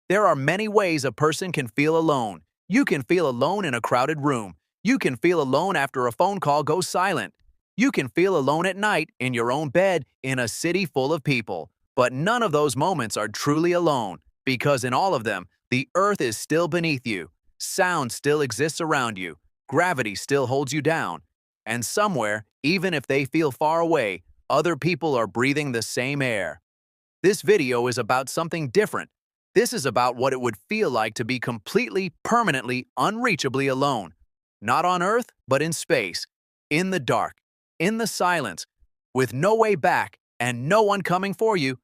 There are many ways a person can feel alone. You can feel alone in a crowded room. You can feel alone after a phone call goes silent. You can feel alone at night in your own bed in a city full of people. But none of those moments are truly alone, because in all of them, the earth is still beneath you. Sound still exists around you. Gravity still holds you down. And somewhere, even if they feel far away, other people are breathing the same air. This video is about something different. This is about what it would feel like to be completely, permanently, unreachably alone. Not on Earth, but in space. In the dark. In the silence. With no way back and no one coming for you.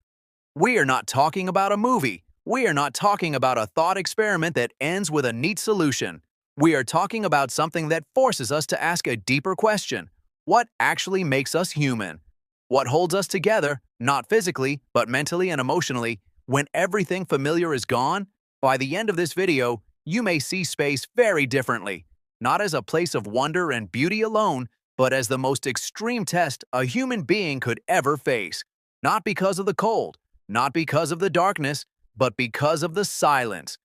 We are not talking about a movie. We are not talking about a thought experiment that ends with a neat solution. We are talking about something that forces us to ask a deeper question. What actually makes us human? What holds us together, not physically, but mentally and emotionally, when everything familiar is gone? By the end of this video, you may see space very differently, not as a place of wonder and beauty alone, but as the most extreme test a human being could ever face. Not because of the cold, not because of the darkness, but because of the silence.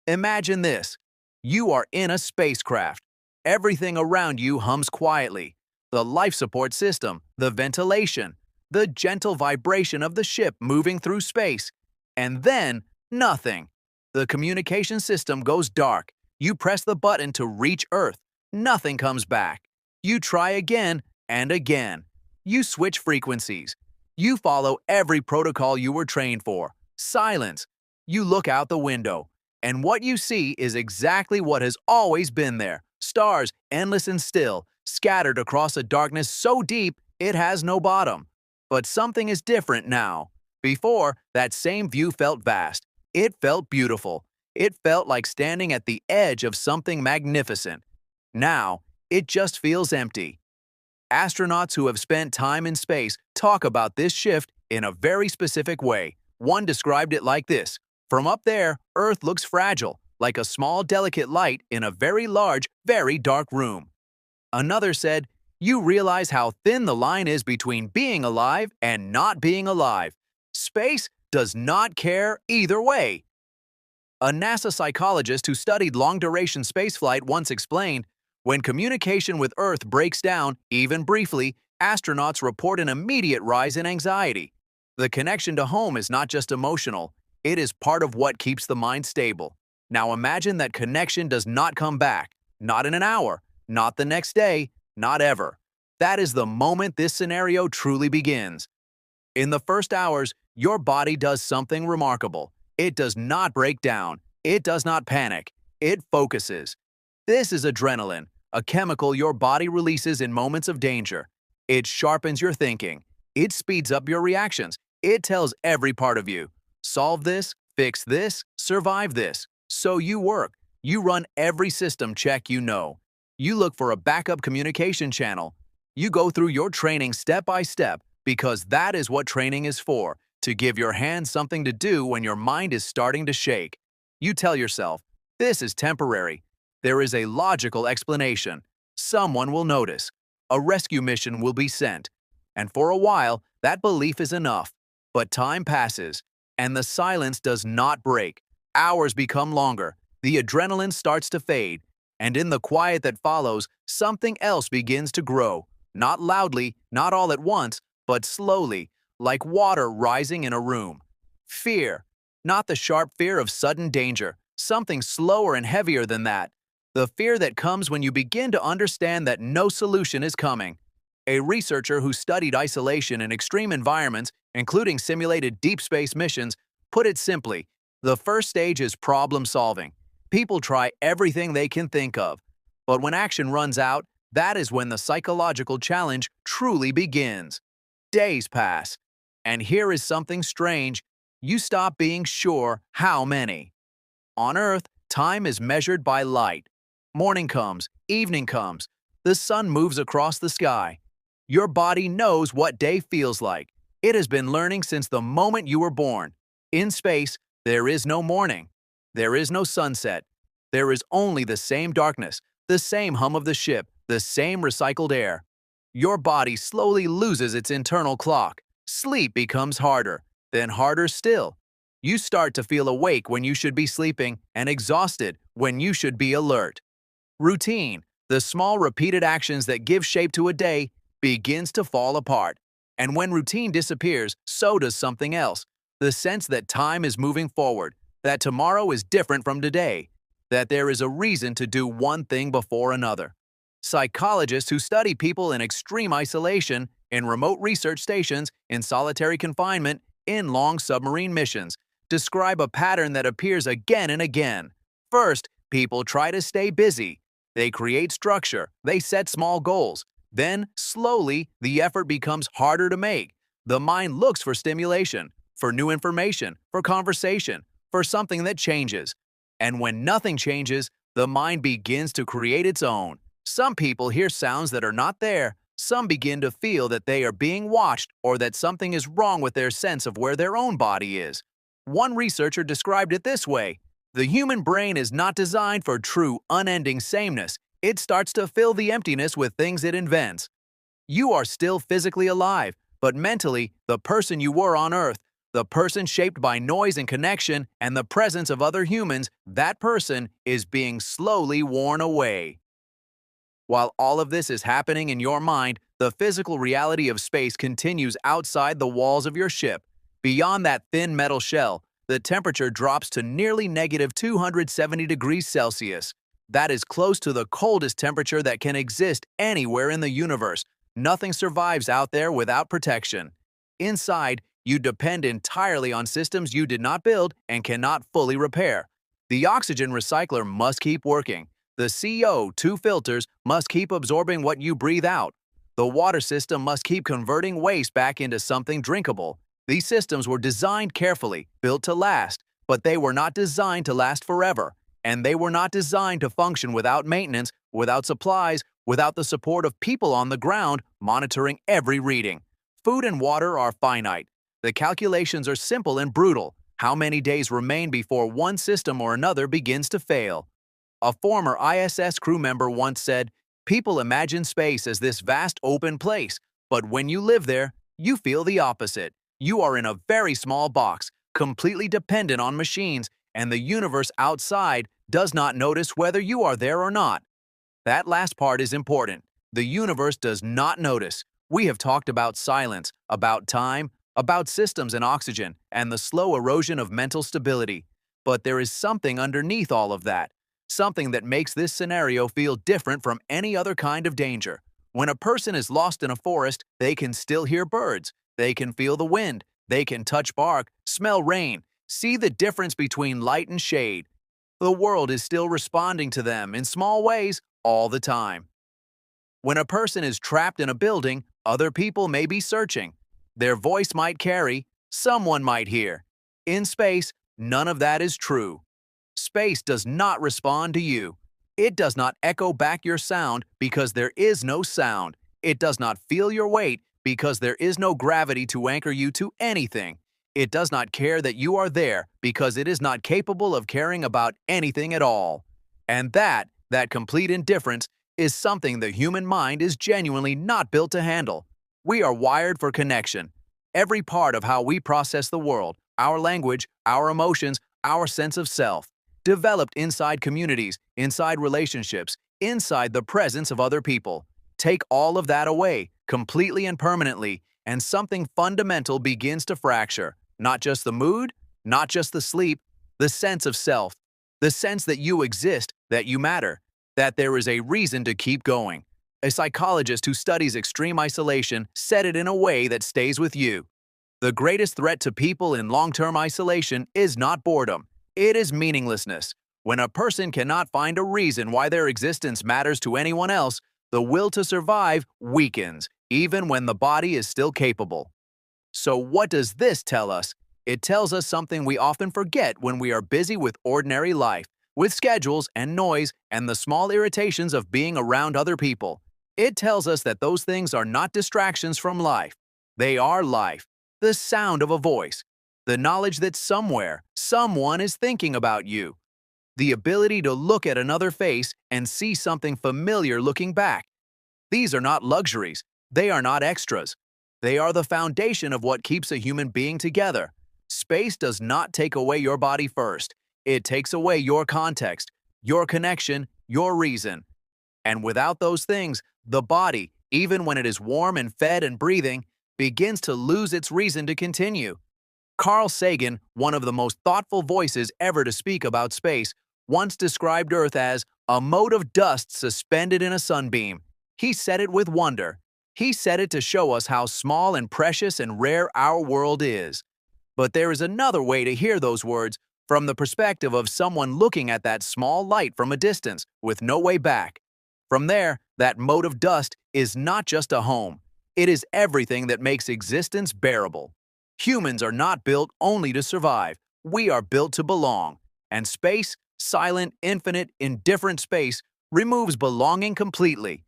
Imagine this. You are in a spacecraft. Everything around you hums quietly. The life support system, the ventilation, the gentle vibration of the ship moving through space. And then, nothing. The communication system goes dark. You press the button to reach Earth. Nothing comes back. You try again and again. You switch frequencies. You follow every protocol you were trained for. Silence. You look out the window. And what you see is exactly what has always been there. Stars, endless and still, scattered across a darkness so deep it has no bottom. But something is different now. Before, that same view felt vast. It felt beautiful. It felt like standing at the edge of something magnificent. Now, it just feels empty. Astronauts who have spent time in space talk about this shift in a very specific way. One described it like this. From up there, Earth looks fragile, like a small, delicate light in a very large, very dark room. Another said, you realize how thin the line is between being alive and not being alive. Space does not care either way. A NASA psychologist who studied long-duration spaceflight once explained, when communication with Earth breaks down, even briefly, astronauts report an immediate rise in anxiety. The connection to home is not just emotional, it is part of what keeps the mind stable. Now imagine that connection does not come back, not in an hour, not the next day, not ever. That is the moment this scenario truly begins. In the first hours, your body does something remarkable. It does not break down. It does not panic. It focuses. This is adrenaline, a chemical your body releases in moments of danger. It sharpens your thinking. It speeds up your reactions. It tells every part of you, solve this, fix this, survive this. So you work. You run every system check you know. You look for a backup communication channel. You go through your training step by step because that is what training is for, to give your hands something to do when your mind is starting to shake. You tell yourself, this is temporary. There is a logical explanation. Someone will notice. A rescue mission will be sent. And for a while, that belief is enough. But time passes, and the silence does not break. Hours become longer. The adrenaline starts to fade. And in the quiet that follows, something else begins to grow. Not loudly, not all at once, but slowly, like water rising in a room. Fear. Not the sharp fear of sudden danger. Something slower and heavier than that. The fear that comes when you begin to understand that no solution is coming. A researcher who studied isolation in extreme environments, including simulated deep space missions, put it simply, the first stage is problem solving. People try everything they can think of. But when action runs out, that is when the psychological challenge truly begins. Days pass. And here is something strange. You stop being sure how many. On Earth, time is measured by light. Morning comes, evening comes. The sun moves across the sky. Your body knows what day feels like. It has been learning since the moment you were born. In space, there is no morning. There is no sunset. There is only the same darkness, the same hum of the ship, the same recycled air. Your body slowly loses its internal clock. Sleep becomes harder, then harder still. You start to feel awake when you should be sleeping and exhausted when you should be alert. Routine, the small repeated actions that give shape to a day, begins to fall apart. And when routine disappears, so does something else. The sense that time is moving forward, that tomorrow is different from today, that there is a reason to do one thing before another. Psychologists who study people in extreme isolation, in remote research stations, in solitary confinement, in long submarine missions, describe a pattern that appears again and again. First, people try to stay busy. They create structure, they set small goals. Then, slowly, the effort becomes harder to make. The mind looks for stimulation, for new information, for conversation, for something that changes. And when nothing changes, the mind begins to create its own. Some people hear sounds that are not there. Some begin to feel that they are being watched or that something is wrong with their sense of where their own body is. One researcher described it this way: the human brain is not designed for true, unending sameness. It starts to fill the emptiness with things it invents. You are still physically alive, but mentally, the person you were on Earth, the person shaped by noise and connection and the presence of other humans, that person is being slowly worn away. While all of this is happening in your mind, the physical reality of space continues outside the walls of your ship. Beyond that thin metal shell, the temperature drops to nearly negative 270 degrees Celsius. That is close to the coldest temperature that can exist anywhere in the universe. Nothing survives out there without protection. Inside, you depend entirely on systems you did not build and cannot fully repair. The oxygen recycler must keep working. The CO2 filters must keep absorbing what you breathe out. The water system must keep converting waste back into something drinkable. These systems were designed carefully, built to last, but they were not designed to last forever. And they were not designed to function without maintenance, without supplies, without the support of people on the ground monitoring every reading. Food and water are finite. The calculations are simple and brutal. How many days remain before one system or another begins to fail? A former ISS crew member once said, "People imagine space as this vast open place, but when you live there, you feel the opposite. You are in a very small box, completely dependent on machines, and the universe outside does not notice whether you are there or not." That last part is important. The universe does not notice. We have talked about silence, about time, about systems and oxygen, and the slow erosion of mental stability. But there is something underneath all of that. Something that makes this scenario feel different from any other kind of danger. When a person is lost in a forest, they can still hear birds. They can feel the wind. They can touch bark, smell rain, see the difference between light and shade. The world is still responding to them in small ways all the time. When a person is trapped in a building, other people may be searching. Their voice might carry, someone might hear. In space, none of that is true. Space does not respond to you. It does not echo back your sound because there is no sound. It does not feel your weight because there is no gravity to anchor you to anything. It does not care that you are there because it is not capable of caring about anything at all. And that complete indifference, is something the human mind is genuinely not built to handle. We are wired for connection. Every part of how we process the world, our language, our emotions, our sense of self, developed inside communities, inside relationships, inside the presence of other people. Take all of that away, completely and permanently, and something fundamental begins to fracture. Not just the mood, not just the sleep, the sense of self, the sense that you exist, that you matter, that there is a reason to keep going. A psychologist who studies extreme isolation said it in a way that stays with you. The greatest threat to people in long-term isolation is not boredom. It is meaninglessness. When a person cannot find a reason why their existence matters to anyone else, the will to survive weakens, even when the body is still capable. So what does this tell us? It tells us something we often forget when we are busy with ordinary life, with schedules and noise and the small irritations of being around other people. It tells us that those things are not distractions from life. They are life. The sound of a voice. The knowledge that somewhere, someone is thinking about you. The ability to look at another face and see something familiar looking back. These are not luxuries. They are not extras. They are the foundation of what keeps a human being together. Space does not take away your body first. It takes away your context, your connection, your reason. And without those things, the body, even when it is warm and fed and breathing, begins to lose its reason to continue. Carl Sagan, one of the most thoughtful voices ever to speak about space, once described Earth as a mote of dust suspended in a sunbeam. He said it with wonder. He said it to show us how small and precious and rare our world is. But there is another way to hear those words, from the perspective of someone looking at that small light from a distance with no way back. From there, that mote of dust is not just a home. It is everything that makes existence bearable. Humans are not built only to survive. We are built to belong. And space, silent, infinite, indifferent space, removes belonging completely.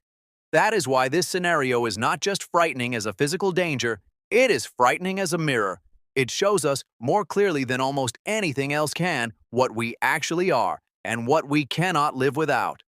That is why this scenario is not just frightening as a physical danger, it is frightening as a mirror. It shows us more clearly than almost anything else can what we actually are and what we cannot live without.